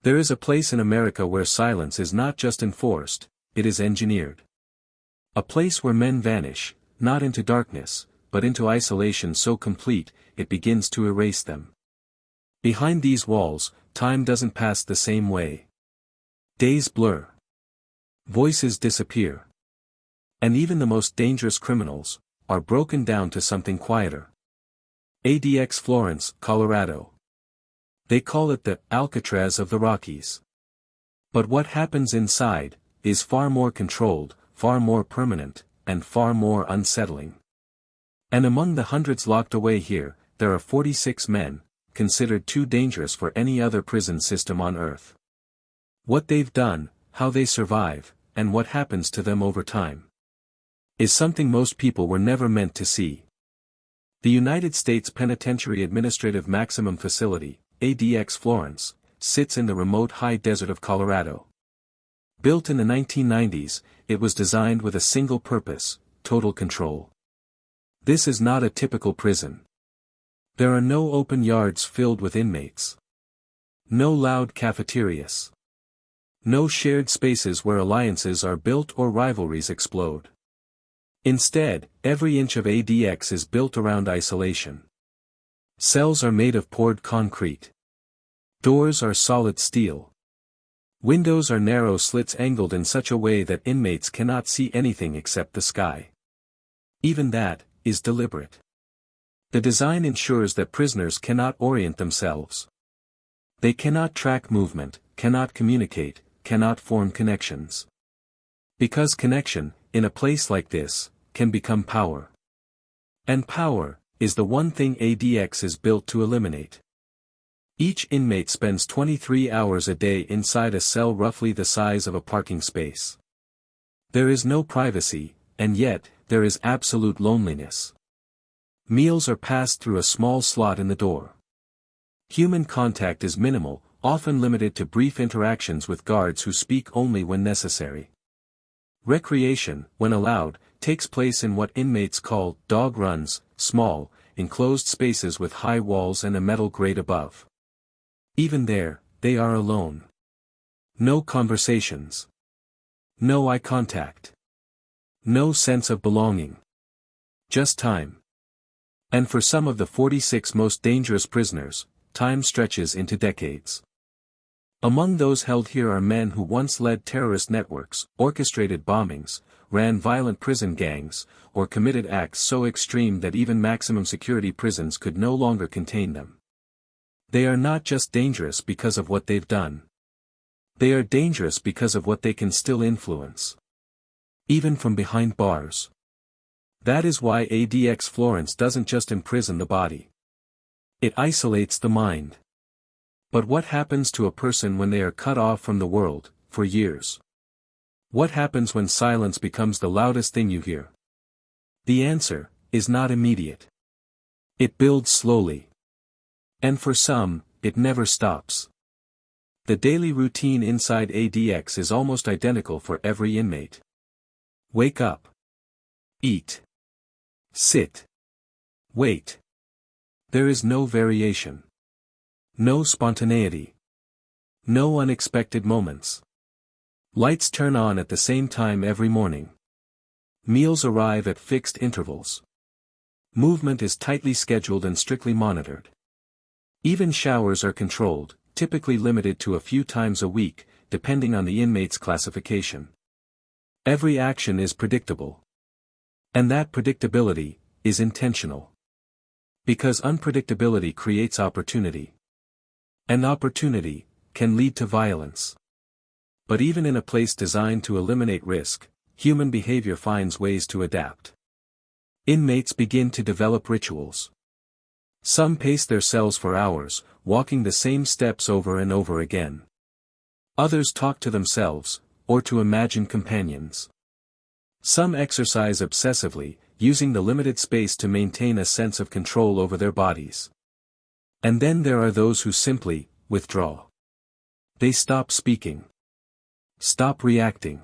There is a place in America where silence is not just enforced, it is engineered. A place where men vanish, not into darkness, but into isolation so complete, it begins to erase them. Behind these walls, time doesn't pass the same way. Days blur. Voices disappear. And even the most dangerous criminals are broken down to something quieter. ADX Florence, Colorado. They call it the Alcatraz of the Rockies. But what happens inside is far more controlled, far more permanent, and far more unsettling. And among the hundreds locked away here, there are 46 men, considered too dangerous for any other prison system on Earth. What they've done, how they survive, and what happens to them over time, is something most people were never meant to see. The United States Penitentiary Administrative Maximum Facility, ADX Florence, sits in the remote high desert of Colorado. Built in the 1990s, it was designed with a single purpose: total control. This is not a typical prison. There are no open yards filled with inmates. No loud cafeterias. No shared spaces where alliances are built or rivalries explode. Instead, every inch of ADX is built around isolation. Cells are made of poured concrete. Doors are solid steel. Windows are narrow slits angled in such a way that inmates cannot see anything except the sky. Even that is deliberate. The design ensures that prisoners cannot orient themselves. They cannot track movement, cannot communicate, cannot form connections. Because connection, in a place like this, can become power. And power is the one thing ADX is built to eliminate. Each inmate spends 23 hours a day inside a cell roughly the size of a parking space. There is no privacy, and yet, there is absolute loneliness. Meals are passed through a small slot in the door. Human contact is minimal, often limited to brief interactions with guards who speak only when necessary. Recreation, when allowed, takes place in what inmates call dog runs, small, enclosed spaces with high walls and a metal grate above. Even there, they are alone. No conversations. No eye contact. No sense of belonging. Just time. And for some of the 46 most dangerous prisoners, time stretches into decades. Among those held here are men who once led terrorist networks, orchestrated bombings, ran violent prison gangs, or committed acts so extreme that even maximum security prisons could no longer contain them. They are not just dangerous because of what they've done. They are dangerous because of what they can still influence. Even from behind bars. That is why ADX Florence doesn't just imprison the body. It isolates the mind. But what happens to a person when they are cut off from the world, for years? What happens when silence becomes the loudest thing you hear? The answer is not immediate. It builds slowly. And for some, it never stops. The daily routine inside ADX is almost identical for every inmate. Wake up. Eat. Sit. Wait. There is no variation. No spontaneity. No unexpected moments. Lights turn on at the same time every morning. Meals arrive at fixed intervals. Movement is tightly scheduled and strictly monitored. Even showers are controlled, typically limited to a few times a week, depending on the inmate's classification. Every action is predictable. And that predictability is intentional. Because unpredictability creates opportunity. And opportunity can lead to violence. But even in a place designed to eliminate risk, human behavior finds ways to adapt. Inmates begin to develop rituals. Some pace their cells for hours, walking the same steps over and over again. Others talk to themselves, or to imagined companions. Some exercise obsessively, using the limited space to maintain a sense of control over their bodies. And then there are those who simply withdraw. They stop speaking. Stop reacting.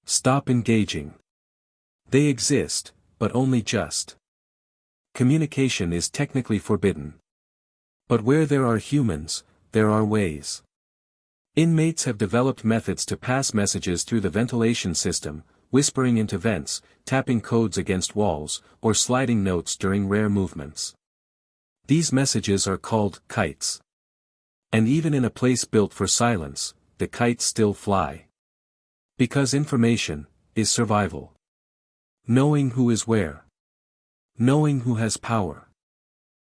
Stop engaging. They exist, but only just. Communication is technically forbidden. But where there are humans, there are ways. Inmates have developed methods to pass messages through the ventilation system, whispering into vents, tapping codes against walls, or sliding notes during rare movements. These messages are called kites. And even in a place built for silence, the kites still fly. Because information is survival. Knowing who is where. Knowing who has power.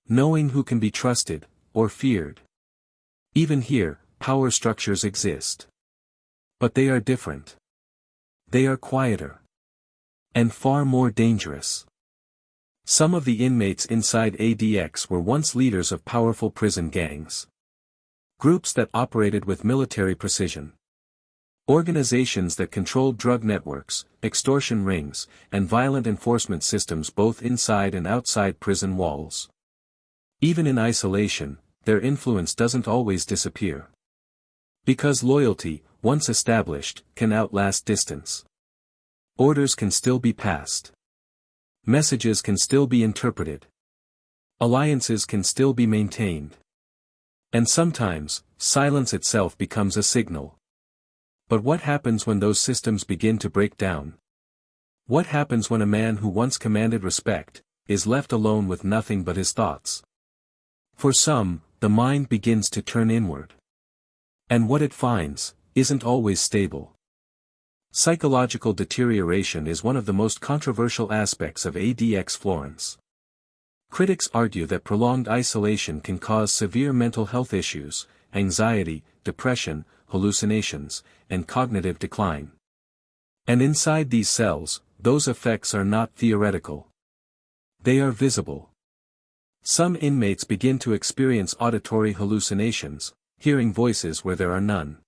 Knowing who can be trusted, or feared. Even here, power structures exist. But they are different. They are quieter. And far more dangerous. Some of the inmates inside ADX were once leaders of powerful prison gangs. Groups that operated with military precision. Organizations that controlled drug networks, extortion rings, and violent enforcement systems both inside and outside prison walls. Even in isolation, their influence doesn't always disappear. Because loyalty, once established, can outlast distance. Orders can still be passed. Messages can still be interpreted. Alliances can still be maintained. And sometimes, silence itself becomes a signal. But what happens when those systems begin to break down? What happens when a man who once commanded respect is left alone with nothing but his thoughts? For some, the mind begins to turn inward. And what it finds isn't always stable. Psychological deterioration is one of the most controversial aspects of ADX Florence. Critics argue that prolonged isolation can cause severe mental health issues, anxiety, depression, hallucinations, and cognitive decline. And inside these cells, those effects are not theoretical. They are visible. Some inmates begin to experience auditory hallucinations, hearing voices where there are none.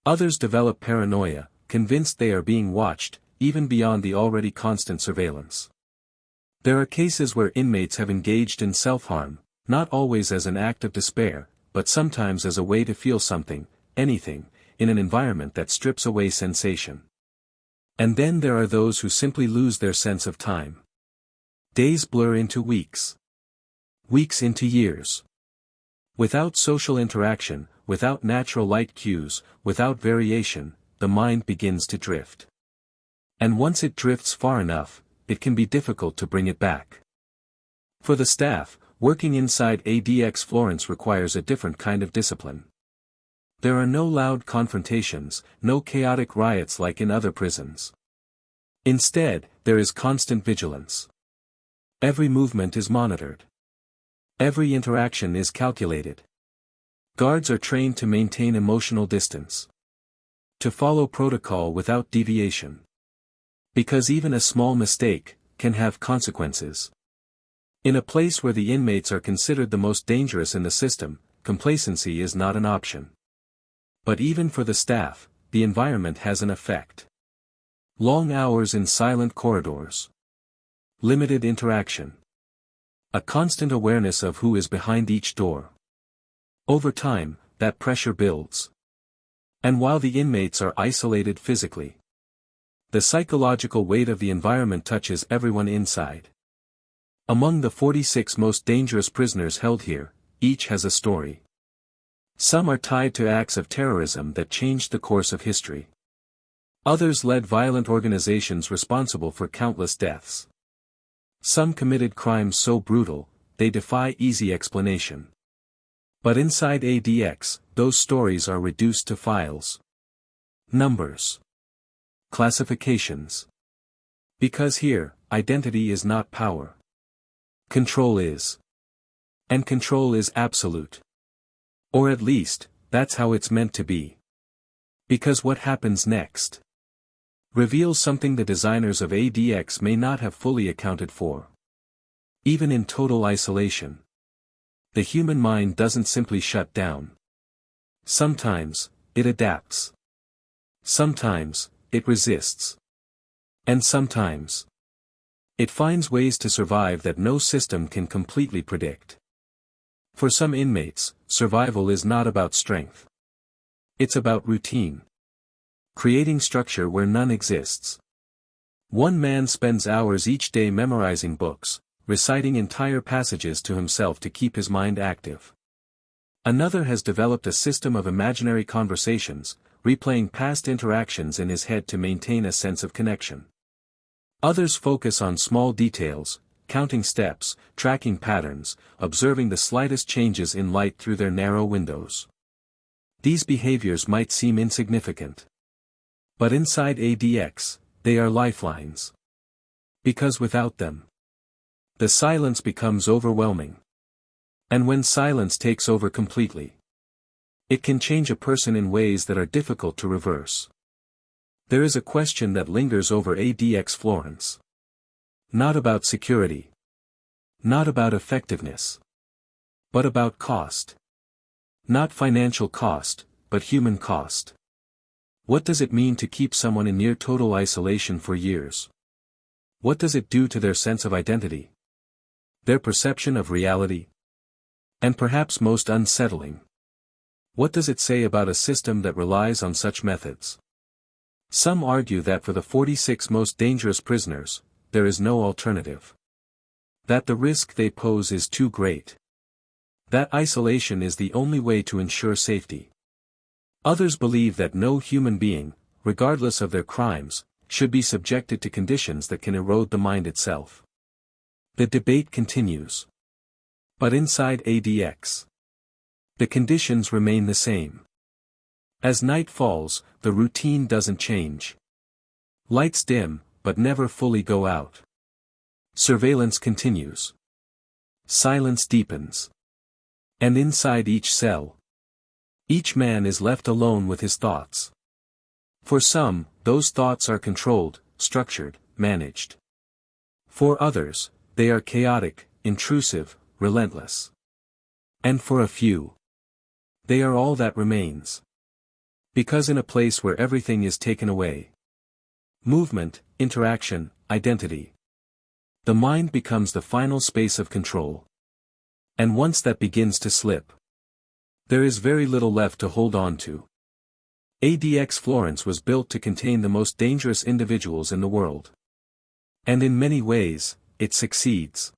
Others develop paranoia, convinced they are being watched, even beyond the already constant surveillance. There are cases where inmates have engaged in self-harm, not always as an act of despair, but sometimes as a way to feel something, anything, in an environment that strips away sensation. And then there are those who simply lose their sense of time. Days blur into weeks. Weeks into years. Without social interaction, without natural light cues, without variation, the mind begins to drift. And once it drifts far enough, it can be difficult to bring it back. For the staff, working inside ADX Florence requires a different kind of discipline. There are no loud confrontations, no chaotic riots like in other prisons. Instead, there is constant vigilance. Every movement is monitored. Every interaction is calculated. Guards are trained to maintain emotional distance. To follow protocol without deviation. Because even a small mistake can have consequences. In a place where the inmates are considered the most dangerous in the system, complacency is not an option. But even for the staff, the environment has an effect. Long hours in silent corridors. Limited interaction. A constant awareness of who is behind each door. Over time, that pressure builds. And while the inmates are isolated physically, the psychological weight of the environment touches everyone inside. Among the 46 most dangerous prisoners held here, each has a story. Some are tied to acts of terrorism that changed the course of history. Others led violent organizations responsible for countless deaths. Some committed crimes so brutal, they defy easy explanation. But inside ADX, those stories are reduced to files. Numbers. Classifications. Because here, identity is not power. Control is. And control is absolute. Or at least, that's how it's meant to be. Because what happens next reveals something the designers of ADX may not have fully accounted for. Even in total isolation, the human mind doesn't simply shut down. Sometimes, it adapts. Sometimes, it resists. And sometimes, it finds ways to survive that no system can completely predict. For some inmates, survival is not about strength. It's about routine. Creating structure where none exists. One man spends hours each day memorizing books, reciting entire passages to himself to keep his mind active. Another has developed a system of imaginary conversations, replaying past interactions in his head to maintain a sense of connection. Others focus on small details, counting steps, tracking patterns, observing the slightest changes in light through their narrow windows. These behaviors might seem insignificant. But inside ADX, they are lifelines. Because without them, the silence becomes overwhelming. And when silence takes over completely, it can change a person in ways that are difficult to reverse. There is a question that lingers over ADX Florence. Not about security. Not about effectiveness. But about cost. Not financial cost, but human cost. What does it mean to keep someone in near total isolation for years? What does it do to their sense of identity? Their perception of reality? And perhaps most unsettling, what does it say about a system that relies on such methods? Some argue that for the 46 most dangerous prisoners, there is no alternative. That the risk they pose is too great. That isolation is the only way to ensure safety. Others believe that no human being, regardless of their crimes, should be subjected to conditions that can erode the mind itself. The debate continues. But inside ADX, the conditions remain the same. As night falls, the routine doesn't change. Lights dim, but never fully go out. Surveillance continues. Silence deepens. And inside each cell, each man is left alone with his thoughts. For some, those thoughts are controlled, structured, managed. For others, they are chaotic, intrusive, relentless. And for a few, they are all that remains. Because in a place where everything is taken away, movement, interaction, identity, the mind becomes the final space of control. And once that begins to slip, there is very little left to hold on to. ADX Florence was built to contain the most dangerous individuals in the world. And in many ways, it succeeds.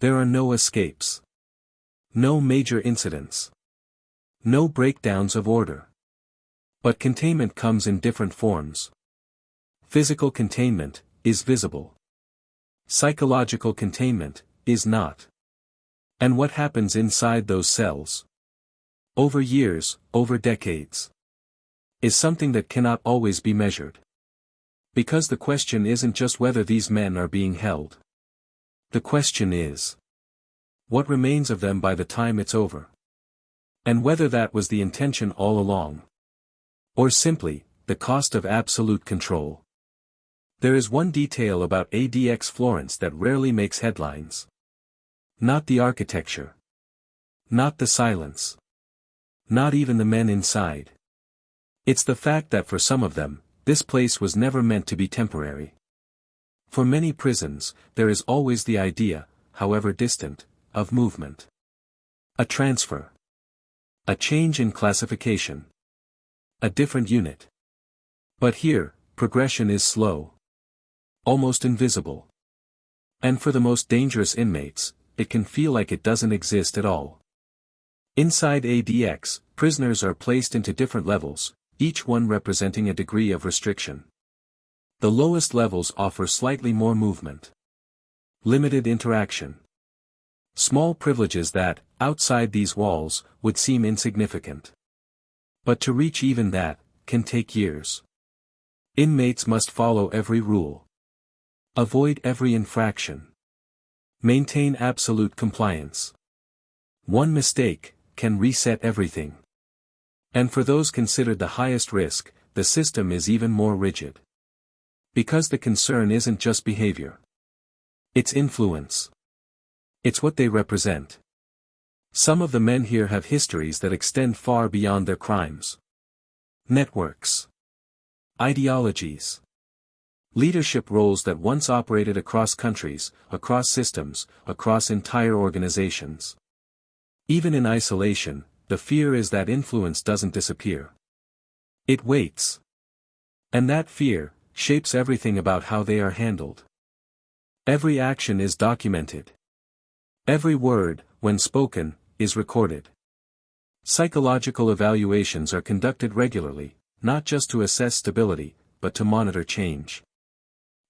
There are no escapes. No major incidents. No breakdowns of order. But containment comes in different forms. Physical containment is visible. Psychological containment is not. And what happens inside those cells, over years, over decades, is something that cannot always be measured. Because the question isn't just whether these men are being held. The question is, what remains of them by the time it's over? And whether that was the intention all along. Or simply, the cost of absolute control. There is one detail about ADX Florence that rarely makes headlines. Not the architecture. Not the silence. Not even the men inside. It's the fact that for some of them, this place was never meant to be temporary. For many prisons, there is always the idea, however distant, of movement. A transfer. A change in classification. A different unit. But here, progression is slow. Almost invisible. And for the most dangerous inmates, it can feel like it doesn't exist at all. Inside ADX, prisoners are placed into different levels, each one representing a degree of restriction. The lowest levels offer slightly more movement. Limited interaction. Small privileges that, outside these walls, would seem insignificant. But to reach even that, can take years. Inmates must follow every rule. Avoid every infraction. Maintain absolute compliance. One mistake can reset everything. And for those considered the highest risk, the system is even more rigid. Because the concern isn't just behavior. It's influence. It's what they represent. Some of the men here have histories that extend far beyond their crimes. Networks. Ideologies. Leadership roles that once operated across countries, across systems, across entire organizations. Even in isolation, the fear is that influence doesn't disappear. It waits. And that fear shapes everything about how they are handled. Every action is documented. Every word, when spoken, is recorded. Psychological evaluations are conducted regularly, not just to assess stability, but to monitor change.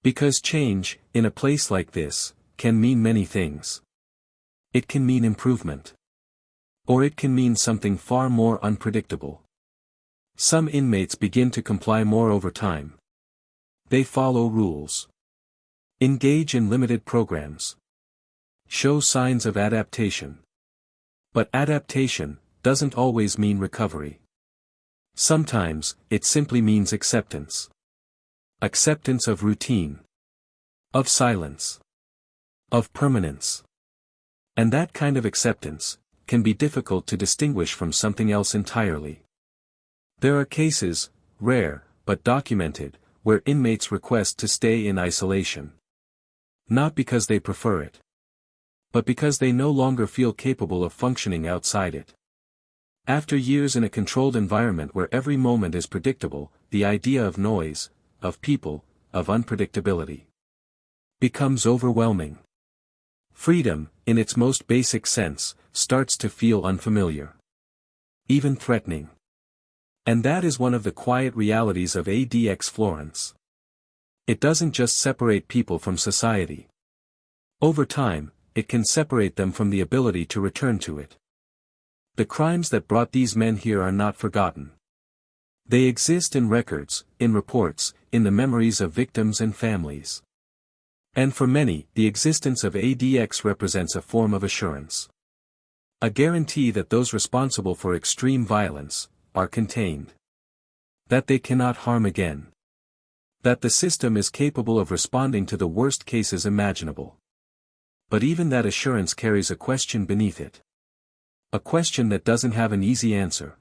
Because change, in a place like this, can mean many things. It can mean improvement. Or it can mean something far more unpredictable. Some inmates begin to comply more over time. They follow rules. Engage in limited programs. Show signs of adaptation. But adaptation doesn't always mean recovery. Sometimes, it simply means acceptance. Acceptance of routine. Of silence. Of permanence. And that kind of acceptance can be difficult to distinguish from something else entirely. There are cases, rare, but documented, where inmates request to stay in isolation. Not because they prefer it, but because they no longer feel capable of functioning outside it. After years in a controlled environment where every moment is predictable, the idea of noise, of people, of unpredictability becomes overwhelming. Freedom, in its most basic sense, starts to feel unfamiliar. Even threatening. And that is one of the quiet realities of ADX Florence. It doesn't just separate people from society. Over time, it can separate them from the ability to return to it. The crimes that brought these men here are not forgotten. They exist in records, in reports, in the memories of victims and families. And for many, the existence of ADX represents a form of assurance. A guarantee that those responsible for extreme violence are contained. That they cannot harm again. That the system is capable of responding to the worst cases imaginable. But even that assurance carries a question beneath it. A question that doesn't have an easy answer.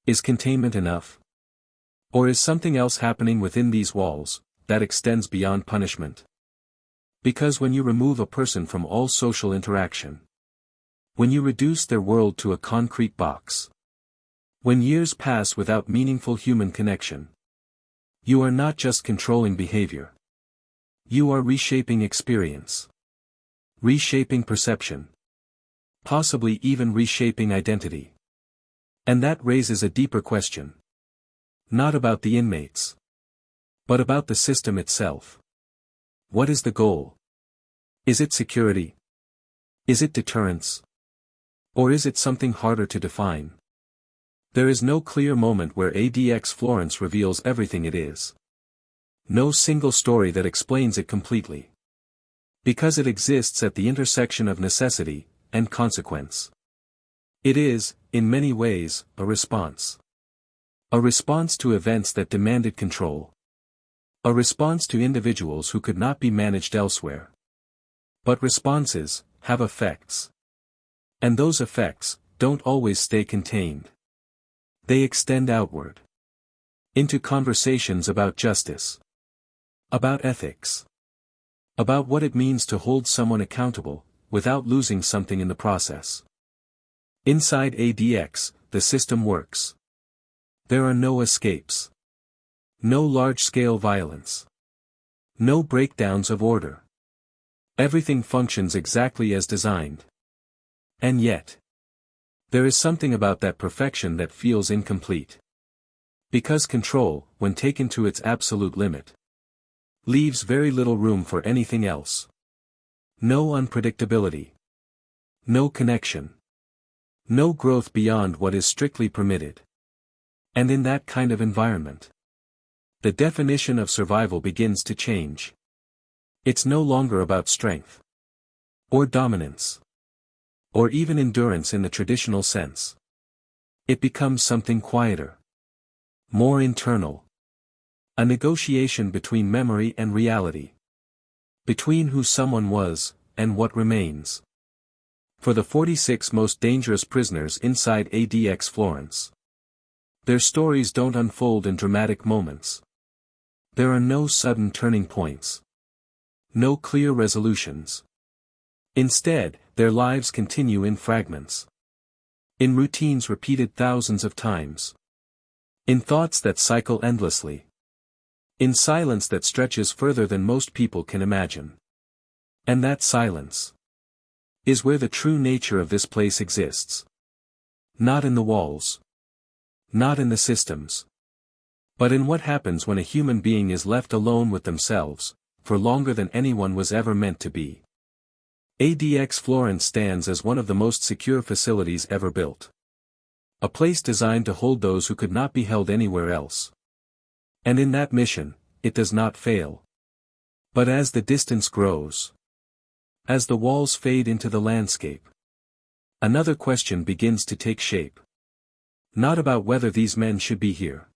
Is containment enough? Or is something else happening within these walls, that extends beyond punishment? Because when you remove a person from all social interaction, when you reduce their world to a concrete box, when years pass without meaningful human connection, you are not just controlling behavior. You are reshaping experience. Reshaping perception. Possibly even reshaping identity. And that raises a deeper question. Not about the inmates, but about the system itself. What is the goal? Is it security? Is it deterrence? Or is it something harder to define? There is no clear moment where ADX Florence reveals everything it is. No single story that explains it completely. Because it exists at the intersection of necessity and consequence. It is, in many ways, a response. A response to events that demanded control. A response to individuals who could not be managed elsewhere. But responses have effects. And those effects don't always stay contained. They extend outward. Into conversations about justice. About ethics. About what it means to hold someone accountable, without losing something in the process. Inside ADX, the system works. There are no escapes. No large-scale violence. No breakdowns of order. Everything functions exactly as designed. And yet, there is something about that perfection that feels incomplete. Because control, when taken to its absolute limit, leaves very little room for anything else. No unpredictability. No connection. No growth beyond what is strictly permitted. And in that kind of environment, the definition of survival begins to change. It's no longer about strength. Or dominance. Or even endurance in the traditional sense. It becomes something quieter. More internal. A negotiation between memory and reality. Between who someone was, and what remains. For the 46 most dangerous prisoners inside ADX Florence, their stories don't unfold in dramatic moments. There are no sudden turning points. No clear resolutions. Instead, their lives continue in fragments. In routines repeated thousands of times. In thoughts that cycle endlessly. In silence that stretches further than most people can imagine. And that silence is where the true nature of this place exists. Not in the walls. Not in the systems. But in what happens when a human being is left alone with themselves, for longer than anyone was ever meant to be. ADX Florence stands as one of the most secure facilities ever built. A place designed to hold those who could not be held anywhere else. And in that mission, it does not fail. But as the distance grows, as the walls fade into the landscape, another question begins to take shape. Not about whether these men should be here,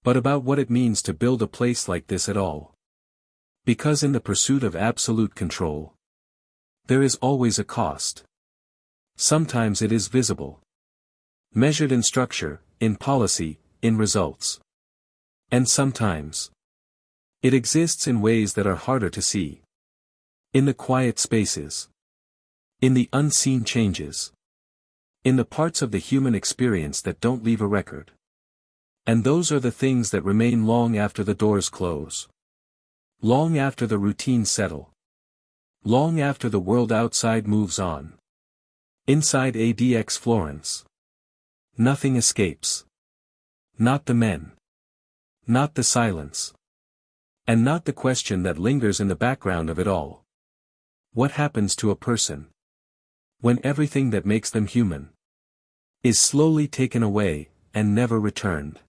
but about what it means to build a place like this at all. Because in the pursuit of absolute control, there is always a cost. Sometimes it is visible. Measured in structure, in policy, in results. And sometimes it exists in ways that are harder to see. In the quiet spaces. In the unseen changes. In the parts of the human experience that don't leave a record. And those are the things that remain long after the doors close. Long after the routines settle. Long after the world outside moves on. Inside ADX Florence. Nothing escapes. Not the men. Not the silence. And not the question that lingers in the background of it all. What happens to a person when everything that makes them human is slowly taken away and never returned?